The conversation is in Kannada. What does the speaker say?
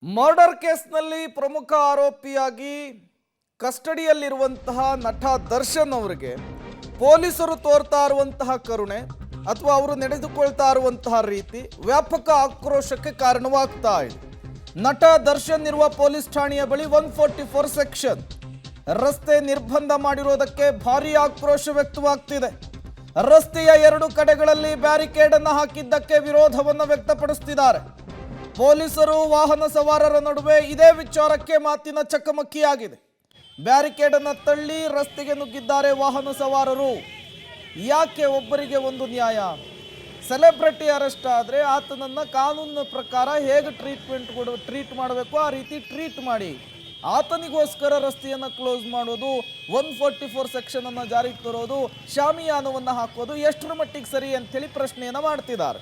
ಮರ್ಡರ್ ಕೇಸ್ನಲ್ಲಿ ಪ್ರಮುಖ ಆರೋಪಿಯಾಗಿ ಕಸ್ಟಡಿಯಲ್ಲಿರುವಂತಹ ನಟ ದರ್ಶನ್ ಅವರಿಗೆ ಪೊಲೀಸರು ತೋರ್ತಾ ಇರುವಂತಹ ಕರುಣೆ ಅಥವಾ ಅವರು ನಡೆದುಕೊಳ್ತಾ ಇರುವಂತಹ ರೀತಿ ವ್ಯಾಪಕ ಆಕ್ರೋಶಕ್ಕೆ ಕಾರಣವಾಗ್ತಾ ಇದೆ. ನಟ ದರ್ಶನ್ ಇರುವ ಪೊಲೀಸ್ ಠಾಣೆಯ ಬಳಿ 144 ಸೆಕ್ಷನ್ ರಸ್ತೆ ನಿರ್ಬಂಧ ಮಾಡಿರೋದಕ್ಕೆ ಭಾರೀ ಆಕ್ರೋಶ ವ್ಯಕ್ತವಾಗ್ತಿದೆ. ರಸ್ತೆಯ ಎರಡು ಕಡೆಗಳಲ್ಲಿ ಬ್ಯಾರಿಕೇಡ್ ಅನ್ನು ಹಾಕಿದ್ದಕ್ಕೆ ವಿರೋಧವನ್ನು ವ್ಯಕ್ತಪಡಿಸುತ್ತಿದ್ದಾರೆ. ಪೊಲೀಸರು ವಾಹನ ಸವಾರರ ನಡುವೆ ಇದೇ ವಿಚಾರಕ್ಕೆ ಮಾತಿನ ಚಕಮಕಿಯಾಗಿದೆ. ಬ್ಯಾರಿಕೇಡ್ ಅನ್ನು ತಳ್ಳಿ ರಸ್ತೆಗೆ ನುಗ್ಗಿದ್ದಾರೆ ವಾಹನ ಸವಾರರು. ಯಾಕೆ ಒಬ್ಬರಿಗೆ ಒಂದು ನ್ಯಾಯ? ಸೆಲೆಬ್ರಿಟಿ ಅರೆಸ್ಟ್ ಆದರೆ ಆತನನ್ನು ಕಾನೂನಿನ ಪ್ರಕಾರ ಹೇಗೆ ಟ್ರೀಟ್ ಮಾಡಬೇಕು ಆ ರೀತಿ ಟ್ರೀಟ್ ಮಾಡಿ. ಆತನಿಗೋಸ್ಕರ ರಸ್ತೆಯನ್ನು ಕ್ಲೋಸ್ ಮಾಡೋದು, 144 ಸೆಕ್ಷನ್ ಅನ್ನು ಜಾರಿಗೆ ತರೋದು, ಶಾಮಿಯಾನವನ್ನು ಹಾಕೋದು ಎಷ್ಟರ ಮಟ್ಟಿಗೆ ಸರಿ ಅಂತೇಳಿ ಪ್ರಶ್ನೆಯನ್ನು ಮಾಡ್ತಿದ್ದಾರೆ.